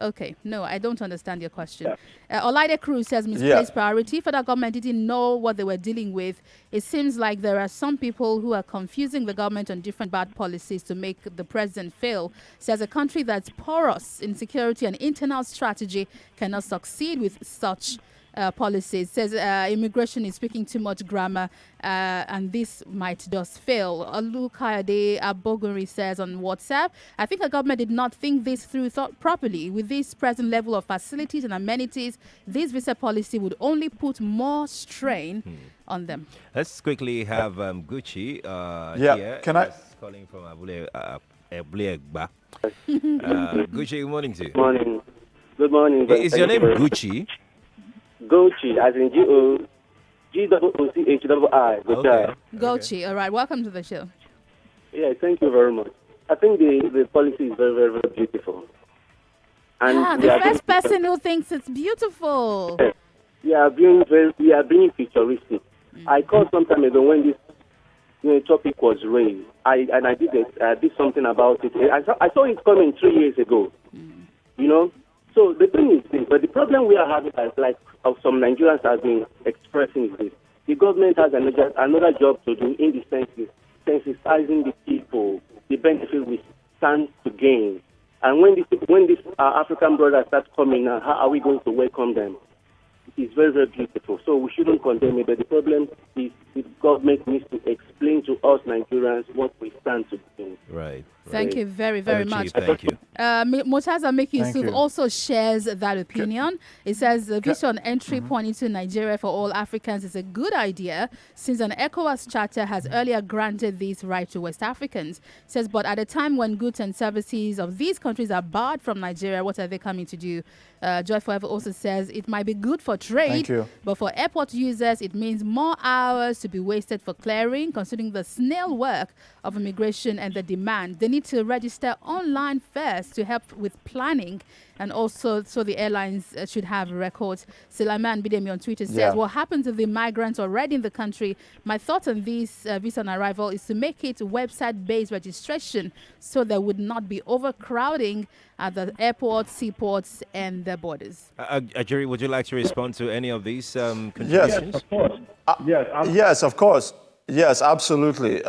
S1: Okay, no, I don't understand your question. Olaide Cruz says misplaced priority. Federal government didn't know what they were dealing with. It seems like there are some people who are confusing the government on different bad policies to make the president fail. Says a country that's porous in security and internal strategy cannot succeed with such policies. Says immigration is speaking too much grammar and this might just fail. Olukayode Abogori says on WhatsApp, I think the government did not think this through properly. With this present level of facilities and amenities, this visa policy would only put more strain on them.
S2: Let's quickly have Gucci here.
S4: Can I?
S2: Calling from Abule-Egba. Gucci, good morning to you.
S10: Morning. Good morning.
S2: Is your name Gucci?
S10: Gochi, as in G-O-O-C-H-I-I.
S2: Okay.
S1: Gochi, all right. Welcome to the show.
S10: Yeah, thank you very much. I think the policy is very, very, very beautiful. And
S1: the first person who thinks it's beautiful.
S10: We are being futuristic. I called some time ago when this topic was raised. I did something about it. I saw it coming 3 years ago. So the thing is this, but the problem we are having, like some Nigerians have been expressing, is this: the government has another job to do in the sense sensitizing the people, the benefit we stand to gain. And when these African brothers start coming now, how are we going to welcome them? It's very, very beautiful. So we shouldn't condemn it, but the problem is the government needs to explain to us Nigerians what we stand to gain.
S2: Right.
S1: Thank you very, very much.
S2: Thank you.
S1: Murtaza Meki
S4: Thank
S1: Yusuf
S4: you.
S1: also shares that opinion. It says the vision entry point into Nigeria for all Africans is a good idea since an ECOWAS charter has earlier granted this right to West Africans. It says, but at a time when goods and services of these countries are barred from Nigeria, what are they coming to do? Joy Forever also says it might be good for trade,
S4: Thank you.
S1: but for airport users, it means more hours to be wasted for clearing, considering the snail work of immigration and the demand. They need to register online first to help with planning, and also so the airlines should have records. Sulaiman Bidemi on Twitter says, what happens to the migrants already in the country? My thought on this visa on arrival is to make it website-based registration so there would not be overcrowding at the airports, seaports, and the borders.
S2: Ajuri, would you like to respond to any of these
S4: Yes,
S2: contributions?
S3: Of course.
S4: Yes, of course. Yes, absolutely.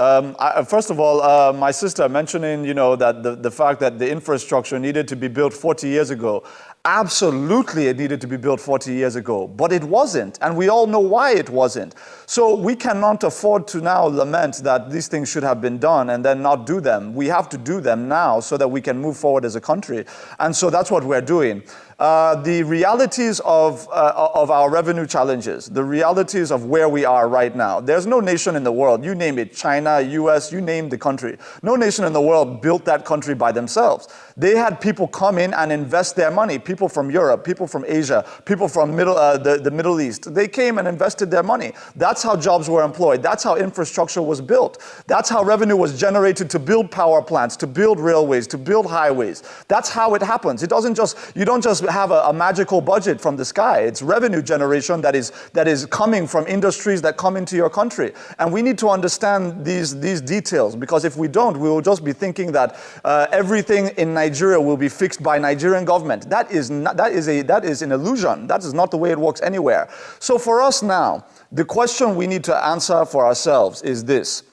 S4: First of all, my sister mentioning, that the fact that the infrastructure needed to be built 40 years ago. Absolutely, it needed to be built 40 years ago, but it wasn't, and we all know why it wasn't. So we cannot afford to now lament that these things should have been done and then not do them. We have to do them now so that we can move forward as a country, and so that's what we're doing. The realities of our revenue challenges, the realities of where we are right now. There's no nation in the world, you name it, China, US, you name the country. No nation in the world built that country by themselves. They had people come in and invest their money, people from Europe, people from Asia, people from the Middle East. They came and invested their money. That's how jobs were employed. That's how infrastructure was built. That's how revenue was generated to build power plants, to build railways, to build highways. That's how it happens. It doesn't just, you don't just have a magical budget from the sky. It's revenue generation that is coming from industries that come into your country. And we need to understand these details, because if we don't, we will just be thinking that everything in Nigeria will be fixed by Nigerian government. That is an illusion. That is not the way it works anywhere. So for us now, the question we need to answer for ourselves is this.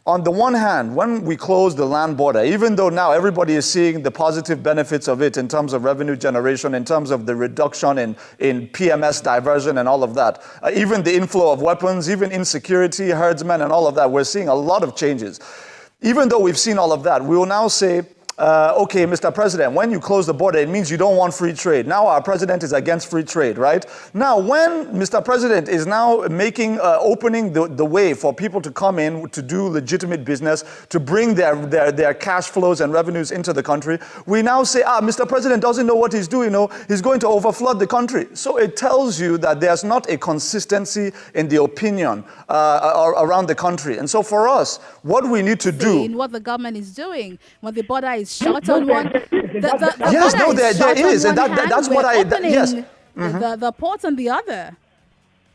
S4: On the one hand, when we close the land border, even though now everybody is seeing the positive benefits of it in terms of revenue generation, in terms of the reduction in PMS diversion and all of that, even the inflow of weapons, even insecurity, herdsmen and all of that, we're seeing a lot of changes. Even though we've seen all of that, we will now say, okay, Mr. President, when you close the border, it means you don't want free trade. Now our president is against free trade, right? Now, when Mr. President is now opening the way for people to come in to do legitimate business, to bring their cash flows and revenues into the country, we now say, Mr. President doesn't know what he's doing. No, he's going to overflood the country. So it tells you that there's not a consistency in the opinion around the country. And so for us, what we need to do...
S1: In what the government is doing, when the border is shut on one.
S4: Yes, no, there is, and that's what I. Yes.
S1: The ports on the other.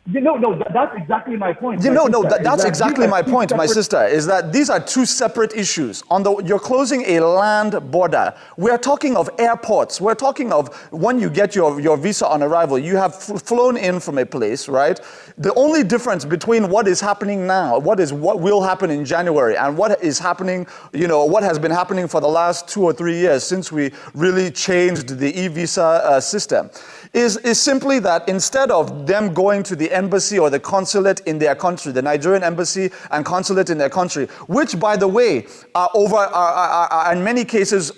S3: No, that's exactly my point.
S4: That's exactly my point, my sister, is that these are two separate issues. You're closing a land border. We're talking of airports. We're talking of when you get your visa on arrival, you have flown in from a place, right? The only difference between what is happening now, what will happen in January, and what is happening, what has been happening for the last 2 or 3 years since we really changed the e-visa system, is simply that instead of them going to the embassy or the consulate in their country, the Nigerian embassy and consulate in their country, which, by the way, are in many cases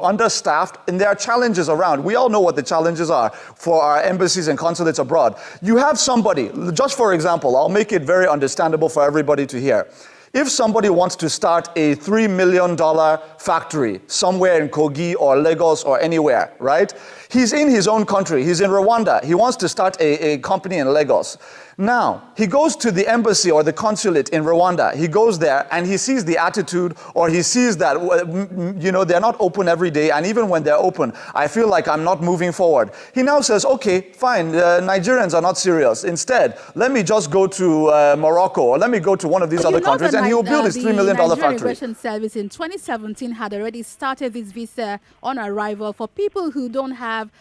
S4: understaffed, and there are challenges around. We all know what the challenges are for our embassies and consulates abroad. You have somebody, just for example, I'll make it very understandable for everybody to hear. If somebody wants to start a $3 million factory somewhere in Kogi or Lagos or anywhere, right? He's in his own country. He's in Rwanda. He wants to start a company in Lagos. Now, he goes to the embassy or the consulate in Rwanda. He goes there and he sees the attitude, or he sees that, they're not open every day. And even when they're open, I feel like I'm not moving forward. He now says, okay, fine, Nigerians are not serious. Instead, let me just go to Morocco, or let me go to one of these other countries. he will build his $3 million
S1: Nigerian
S4: factory.
S1: Immigration Service in 2017 had already started this visa on arrival for people who don't have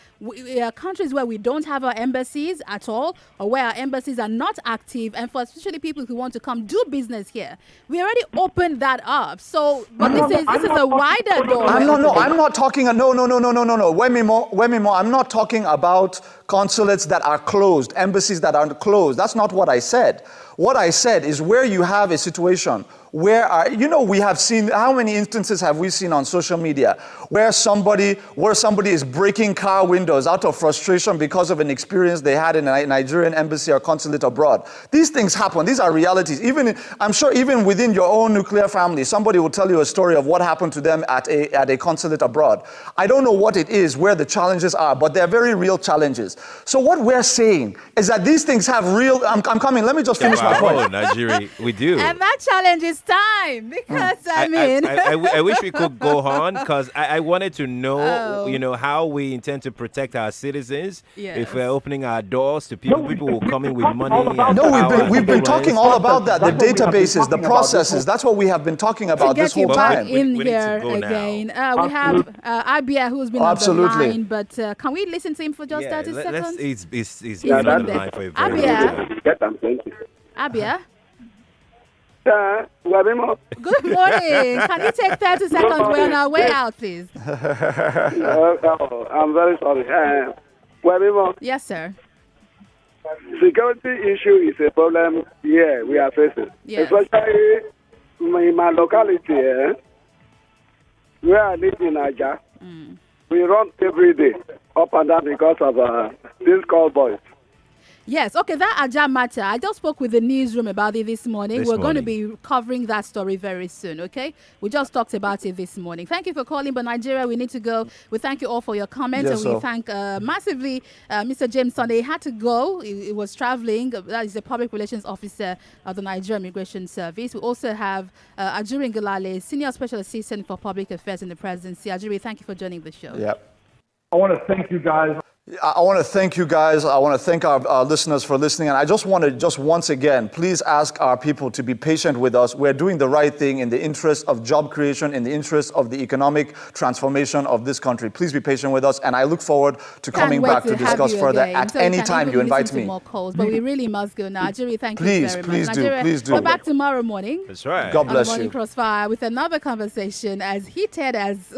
S1: countries where we don't have our embassies at all, or where our embassies are not active, and for especially people who want to come do business here. We already opened that up. So, but this is a wider door.
S4: I'm not talking. No. Wemimo, I'm not talking about consulates that are closed, embassies that are closed. That's not what I said. What I said is where you have a situation where we have seen, how many instances have we seen on social media where somebody is breaking car windows out of frustration because of an experience they had in a Nigerian embassy or consulate abroad. These things happen. These are realities. I'm sure even within your own nuclear family, somebody will tell you a story of what happened to them at a consulate abroad. I don't know what it is, where the challenges are, but they're very real challenges. So what we're saying is that these things have real, I'm coming, let me just finish my point.
S2: Nigeria, we do.
S1: And that challenge is time, because
S2: I wish we could go on, because I wanted to know, how we intend to protect our citizens.
S1: Yes.
S2: If we're opening our doors to people who will come in with money.
S4: We've been talking all about that, the databases, the processes. That's what we have been talking about this whole time.
S1: In here again, we have Abia, who's been on the line, but can we listen to him for just 30 seconds?
S2: He's been on the line for a very long time.
S1: Abia.
S10: Wemimo.
S1: Good morning. Can you take 30 seconds? We're on our way out, please.
S10: I'm very sorry. Wemimo.
S1: Yes, sir.
S10: Security issue is a problem here we are facing.
S1: Yes.
S10: Especially in my locality, where I live in Niger. We run every day up and down because of these cowboys.
S1: Yes, okay, that Aja matter. I just spoke with the newsroom about it this morning. We're going to be covering that story very soon, okay? We just talked about it this morning. Thank you for calling, but Nigeria, we need to go. We thank you all for your comments, and we thank massively Mr. James Sunday. He had to go. He was traveling. That is the public relations officer of the Nigerian Immigration Service. We also have Ajuri Ngalale, Senior Special Assistant for Public Affairs in the Presidency. Ajuri, thank you for joining the show.
S4: Yep.
S3: I want to thank you guys.
S4: I want to thank you guys. I want to thank our listeners for listening. And I just want to once again, please ask our people to be patient with us. We're doing the right thing in the interest of job creation, in the interest of the economic transformation of this country. Please be patient with us. And I look forward to coming back to discuss further at any time you invite me.
S1: More calls, but we really must go now. Ajuri, thank you very much.
S4: Please do.
S1: We're back tomorrow morning.
S2: That's right.
S4: God bless
S1: on Morning
S4: you.
S1: Crossfire with another conversation as heated, as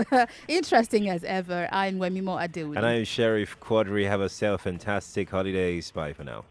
S1: interesting as ever. I'm Wemimo Adewuni.
S2: And I'm Sheriff Quadry. Have a fantastic holidays. Bye for now.